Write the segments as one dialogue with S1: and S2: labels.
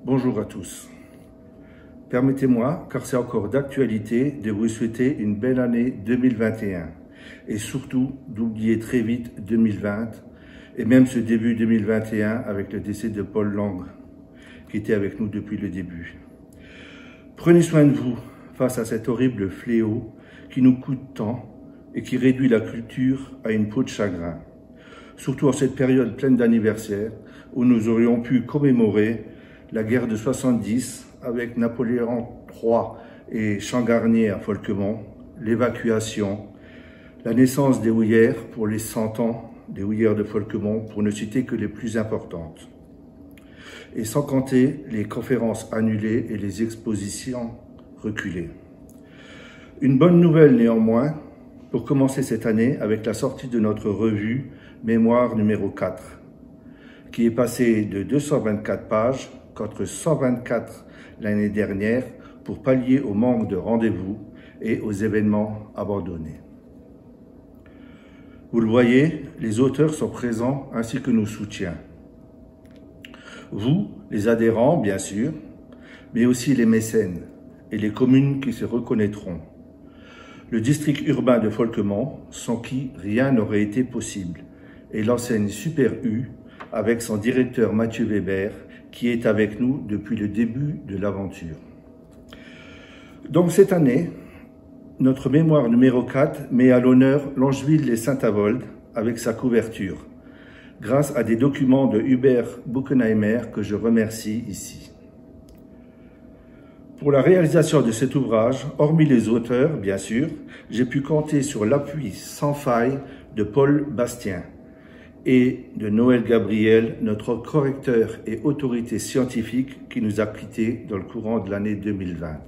S1: Bonjour à tous. Permettez-moi, car c'est encore d'actualité, de vous souhaiter une belle année 2021 et surtout d'oublier très vite 2020 et même ce début 2021 avec le décès de Paul Lang qui était avec nous depuis le début. Prenez soin de vous face à cet horrible fléau qui nous coûte tant et qui réduit la culture à une peau de chagrin. Surtout en cette période pleine d'anniversaires où nous aurions pu commémorer la guerre de 70 avec Napoléon III et Changarnier à Folquemont, l'évacuation, la naissance des houillères pour les 100 ans des houillères de Folquemont, pour ne citer que les plus importantes. Et sans compter les conférences annulées et les expositions reculées. Une bonne nouvelle néanmoins, pour commencer cette année avec la sortie de notre revue Mémoire numéro 4, qui est passée de 224 pages contre 124 l'année dernière pour pallier au manque de rendez-vous et aux événements abandonnés. Vous le voyez, les auteurs sont présents ainsi que nos soutiens. Vous, les adhérents, bien sûr, mais aussi les mécènes et les communes qui se reconnaîtront. Le district urbain de Folquemont, sans qui rien n'aurait été possible, et l'enseigne Super U, avec son directeur Mathieu Weber, qui est avec nous depuis le début de l'aventure. Donc cette année, notre mémoire numéro 4 met à l'honneur Longeville et Saint-Avold avec sa couverture, grâce à des documents de Hubert Buckenheimer que je remercie ici. Pour la réalisation de cet ouvrage, hormis les auteurs, bien sûr, j'ai pu compter sur l'appui sans faille de Paul Bastien et de Noël Gabriel, notre correcteur et autorité scientifique qui nous a quittés dans le courant de l'année 2020.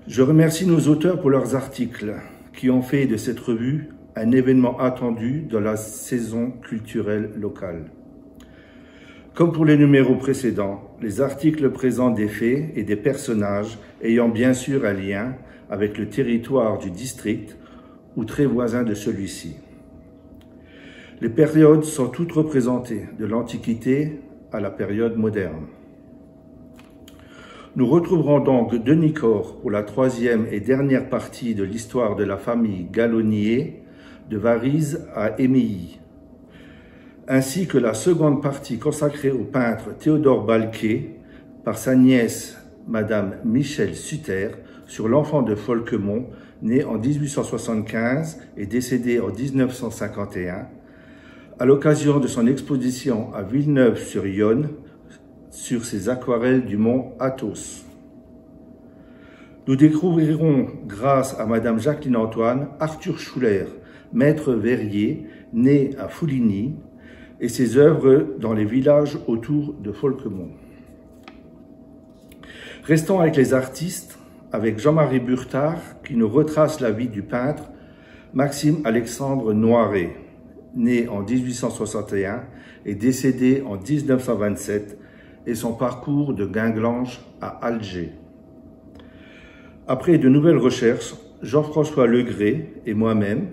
S1: Je remercie nos auteurs pour leurs articles qui ont fait de cette revue un événement attendu dans la saison culturelle locale. Comme pour les numéros précédents, les articles présentent des faits et des personnages ayant bien sûr un lien avec le territoire du district ou très voisin de celui-ci. Les périodes sont toutes représentées, de l'Antiquité à la période moderne. Nous retrouverons donc Denis Cor pour la troisième et dernière partie de l'histoire de la famille Gallonnier de Varize à Émilly, ainsi que la seconde partie consacrée au peintre Théodore Balquet par sa nièce, Madame Michel Sutter, sur l'enfant de Folquemont, né en 1875 et décédé en 1951, à l'occasion de son exposition à Villeneuve-sur-Yonne sur ses aquarelles du mont Athos. Nous découvrirons, grâce à Madame Jacqueline Antoine, Arthur Schuller, maître verrier, né à Fouligny, et ses œuvres dans les villages autour de Folquemont. Restons avec les artistes, avec Jean-Marie Burtard, qui nous retrace la vie du peintre Maxime Alexandre Noiret, né en 1861 et décédé en 1927, et son parcours de Guinglange à Alger. Après de nouvelles recherches, Jean-François Legré et moi-même,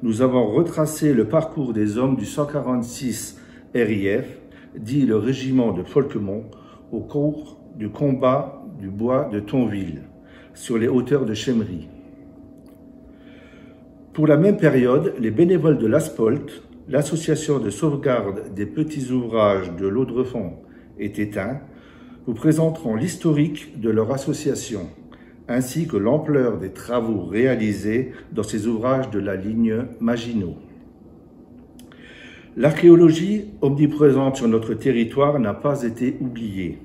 S1: nous avons retracé le parcours des hommes du 146 RIF, dit le régiment de Folquemont, au cours du combat du bois de Thionville, sur les hauteurs de Chemery. Pour la même période, les bénévoles de l'Aspolt, l'association de sauvegarde des petits ouvrages de l'Audrefond et Tétain, vous présenteront l'historique de leur association, ainsi que l'ampleur des travaux réalisés dans ces ouvrages de la ligne Maginot. L'archéologie omniprésente sur notre territoire n'a pas été oubliée,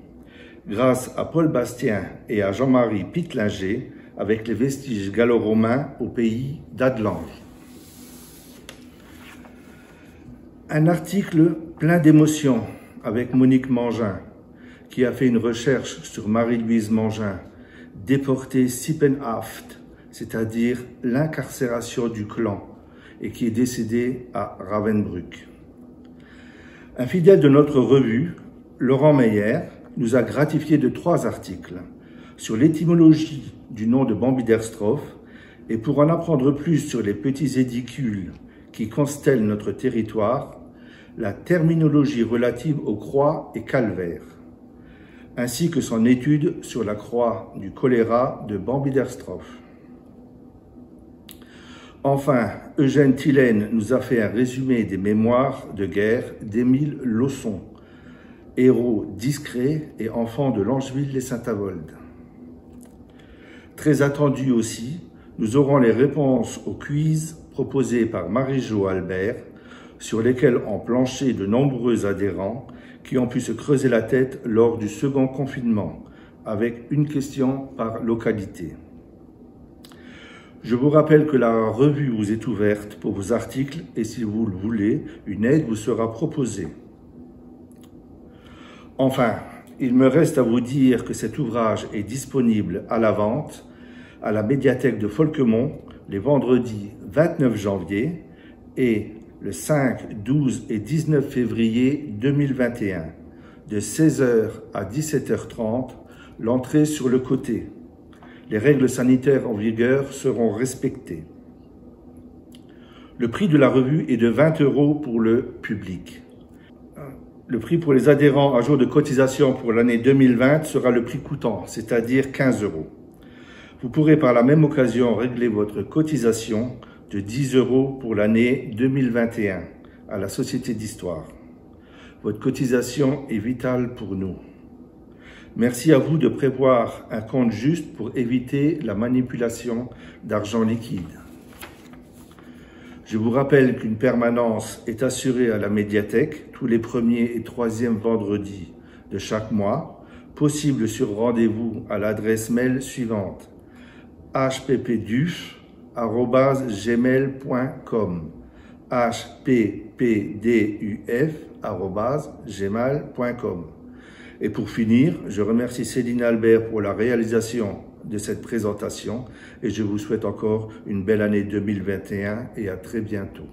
S1: grâce à Paul Bastien et à Jean-Marie Pitlinger, avec les vestiges gallo-romains au pays d'Adelange. Un article plein d'émotions avec Monique Mangin, qui a fait une recherche sur Marie-Louise Mangin, déportée Sippenhaft, c'est-à-dire l'incarcération du clan, et qui est décédée à Ravensbrück. Un fidèle de notre revue, Laurent Meyer, nous a gratifié de 3 articles sur l'étymologie du nom de Bambiderstroff et pour en apprendre plus sur les petits édicules qui constellent notre territoire, la terminologie relative aux croix et calvaires, ainsi que son étude sur la croix du choléra de Bambiderstroff. Enfin, Eugène Thillaine nous a fait un résumé des mémoires de guerre d'Émile Lausson, héros discret et enfant de Langeville-les-Saint-Avold. Très attendu aussi, nous aurons les réponses aux quiz proposés par Marie-Jo Albert, sur lesquels ont planché de nombreux adhérents qui ont pu se creuser la tête lors du second confinement, avec une question par localité. Je vous rappelle que la revue vous est ouverte pour vos articles et si vous le voulez, une aide vous sera proposée. Enfin, il me reste à vous dire que cet ouvrage est disponible à la vente à la médiathèque de Folquemont les vendredis 29 janvier et le 5, 12 et 19 février 2021, de 16h à 17h30, l'entrée sur le côté. Les règles sanitaires en vigueur seront respectées. Le prix de la revue est de 20 € pour le public. Le prix pour les adhérents à jour de cotisation pour l'année 2020 sera le prix coûtant, c'est-à-dire 15 €. Vous pourrez par la même occasion régler votre cotisation de 10 € pour l'année 2021 à la Société d'Histoire. Votre cotisation est vitale pour nous. Merci à vous de prévoir un compte juste pour éviter la manipulation d'argent liquide. Je vous rappelle qu'une permanence est assurée à la médiathèque tous les premiers et troisièmes vendredis de chaque mois, possible sur rendez-vous à l'adresse mail suivante hppduf@gmail.com hppduf@gmail.com. Et pour finir, je remercie Céline Albert pour la réalisation de cette présentation et je vous souhaite encore une belle année 2021 et à très bientôt.